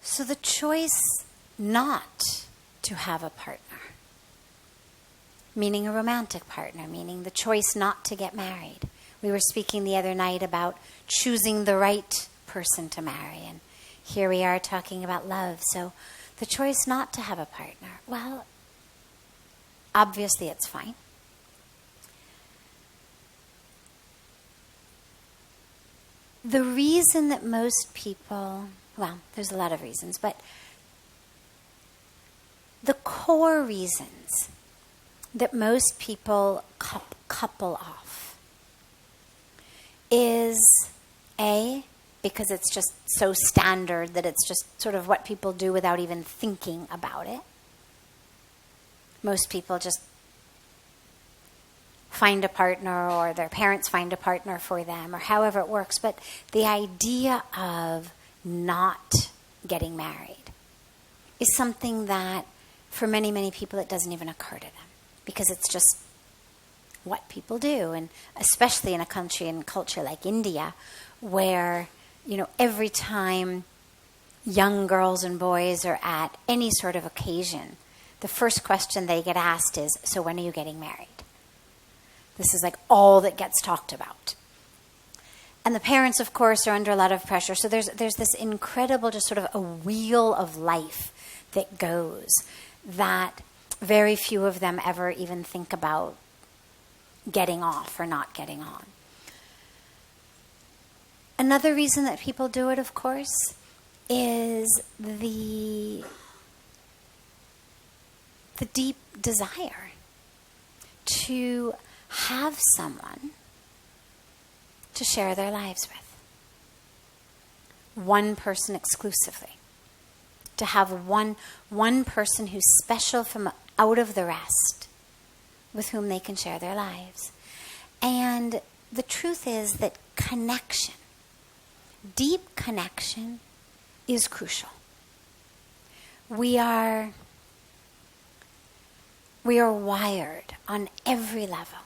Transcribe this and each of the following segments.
So the choice not to have a partner, meaning a romantic partner, meaning the choice not to get married. We were speaking the other night about choosing the right person to marry, and here we are talking about love. So the choice not to have a partner, well, obviously it's fine. The reason that most people, well, there's a lot of reasons, but the core reasons that most people couple off is A, because it's just so standard that it's just sort of what people do without even thinking about it. Most people just find a partner, or their parents find a partner for them, or however it works. But the idea of not getting married is something that for many, many people it doesn't even occur to them, because it's just what people do. And especially in a country and culture like India, where, you know, every time young girls and boys are at any sort of occasion, the first question they get asked is, so when are you getting married? This is like all that gets talked about. And the parents, of course, are under a lot of pressure. So there's this incredible just sort of a wheel of life that goes, that very few of them ever even think about getting off or not getting on. Another reason that people do it, of course, is the deep desire to have someone to share their lives with. One person exclusively. To have one person who's special from out of the rest, with whom they can share their lives. And the truth is that connection, deep connection, is crucial. We are wired on every level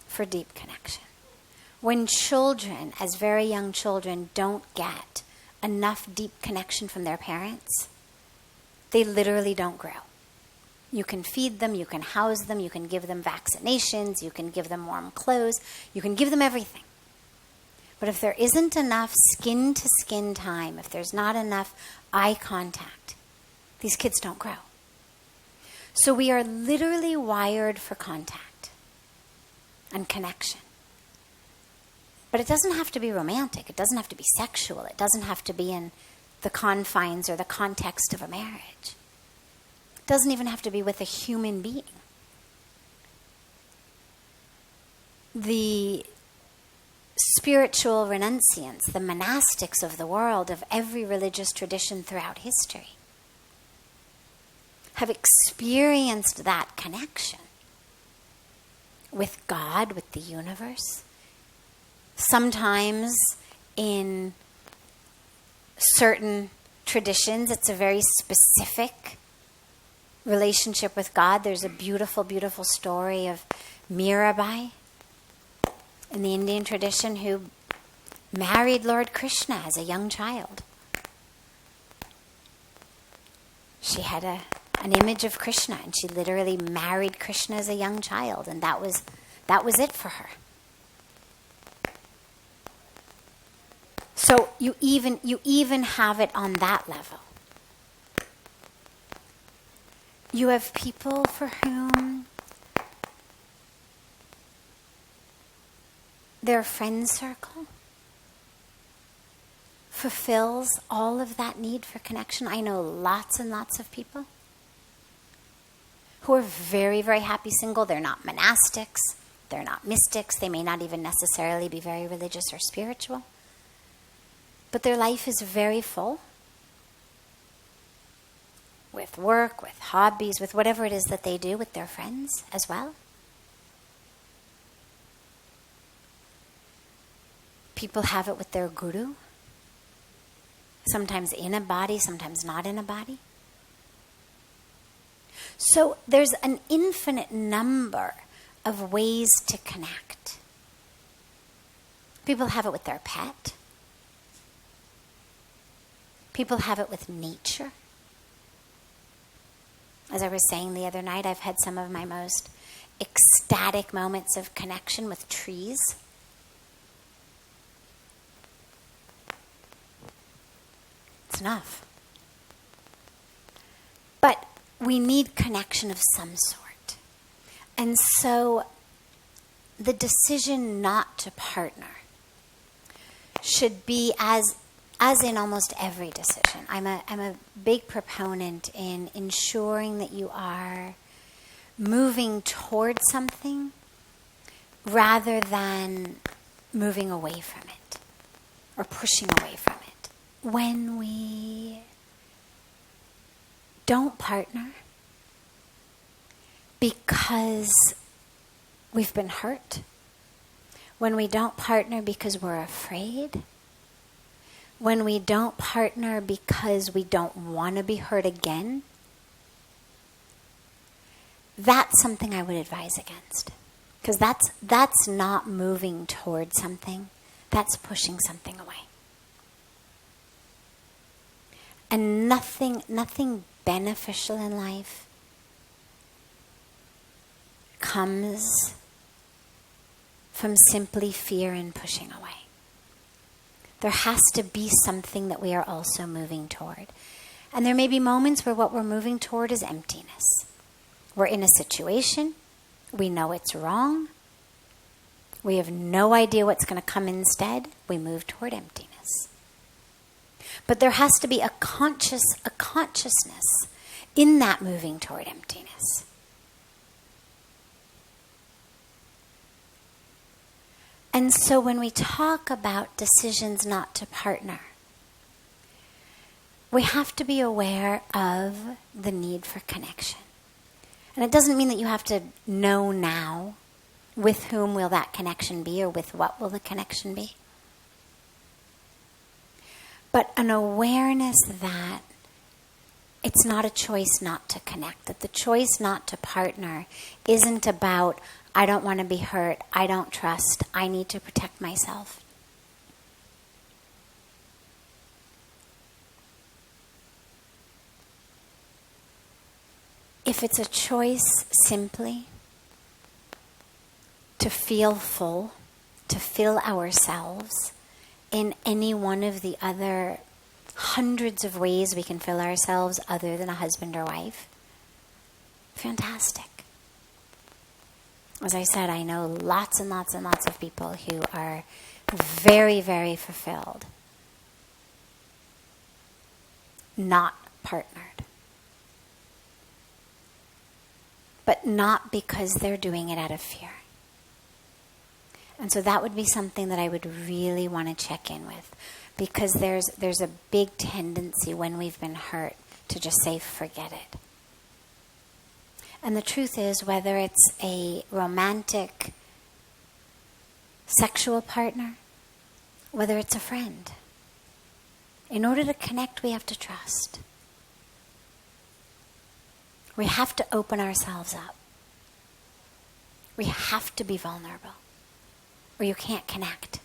for deep connection. When children, as very young children, don't get enough deep connection from their parents, they literally don't grow. You can feed them, you can house them, you can give them vaccinations, you can give them warm clothes, you can give them everything. But if there isn't enough skin-to-skin time, if there's not enough eye contact, these kids don't grow. So we are literally wired for contact and connection. But it doesn't have to be romantic. It doesn't have to be sexual. It doesn't have to be in the confines or the context of a marriage. It doesn't even have to be with a human being. The spiritual renunciants, the monastics of the world, of every religious tradition throughout history, have experienced that connection with God, with the universe. Sometimes in certain traditions, it's a very specific relationship with God. There's a beautiful, beautiful story of Mirabai in the Indian tradition who married Lord Krishna as a young child. She had an image of Krishna, and she literally married Krishna as a young child, and that was it for her. So you even have it on that level. You have people for whom their friend circle fulfills all of that need for connection. I know lots and lots of people who are very, very happy single. They're not monastics. They're not mystics. They may not even necessarily be very religious or spiritual. But their life is very full with work, with hobbies, with whatever it is that they do with their friends as well. People have it with their guru. Sometimes in a body, sometimes not in a body. So there's an infinite number of ways to connect. People have it with their pet. People have it with nature. As I was saying the other night, I've had some of my most ecstatic moments of connection with trees. It's enough. But we need connection of some sort. And so the decision not to partner should be as in almost every decision. I'm a big proponent in ensuring that you are moving towards something rather than moving away from it or pushing away from it. When we don't partner because we've been hurt, when we don't partner because we're afraid, when we don't partner because we don't want to be hurt again, that's something I would advise against. Because that's not moving towards something. That's pushing something away. And nothing beneficial in life comes from simply fear and pushing away. There has to be something that we are also moving toward. And there may be moments where what we're moving toward is emptiness. We're in a situation, we know it's wrong, we have no idea what's going to come instead, we move toward emptiness. But there has to be a consciousness in that moving toward emptiness. And so when we talk about decisions not to partner, we have to be aware of the need for connection. And it doesn't mean that you have to know now with whom will that connection be or with what will the connection be. But an awareness that it's not a choice not to connect, that the choice not to partner isn't about, I don't want to be hurt, I don't trust, I need to protect myself. If it's a choice simply to feel full, to fill ourselves in any one of the other hundreds of ways we can fill ourselves other than a husband or wife, fantastic. As I said, I know lots and lots and lots of people who are very, very fulfilled, not partnered. But not because they're doing it out of fear. And so that would be something that I would really want to check in with, because there's a big tendency when we've been hurt to just say, forget it. And the truth is, whether it's a romantic, sexual partner, whether it's a friend, in order to connect, we have to trust. We have to open ourselves up. We have to be vulnerable, or you can't connect.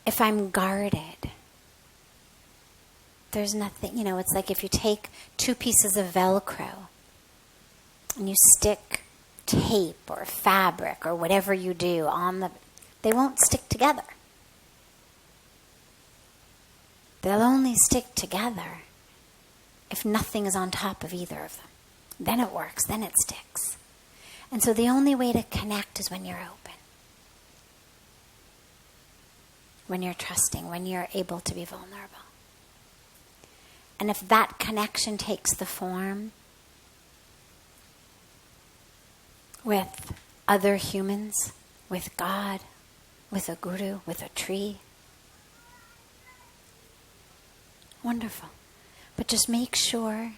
If I'm guarded, there's nothing, it's like if you take two pieces of Velcro and you stick tape or fabric or whatever you do they won't stick together. They'll only stick together if nothing is on top of either of them. Then it works, then it sticks. And so the only way to connect is when you're open. When you're trusting, when you're able to be vulnerable. And if that connection takes the form with other humans, with God, with a guru, with a tree, wonderful. But just make sure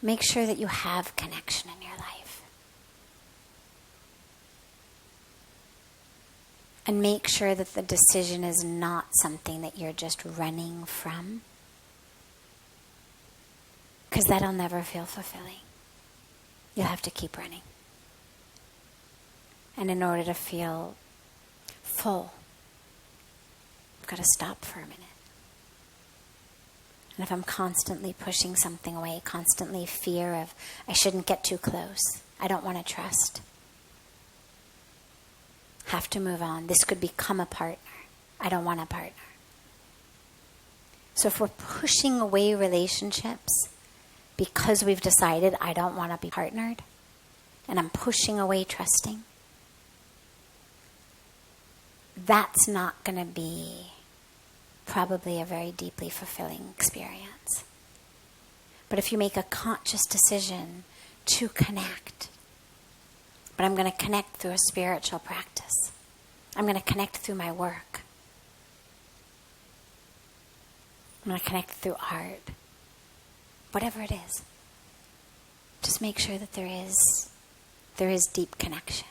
that you have connection in your life. And make sure that the decision is not something that you're just running from, because that'll never feel fulfilling. You'll have to keep running. And in order to feel full, I've got to stop for a minute. And if I'm constantly pushing something away, constantly fear of, I shouldn't get too close, I don't want to trust, have to move on. This could become a partner. I don't want a partner. So if we're pushing away relationships because we've decided I don't want to be partnered, and I'm pushing away trusting, that's not going to be probably a very deeply fulfilling experience. But if you make a conscious decision to connect, but I'm going to connect through a spiritual practice, I'm going to connect through my work, I'm going to connect through art, whatever it is, just make sure that there is deep connection.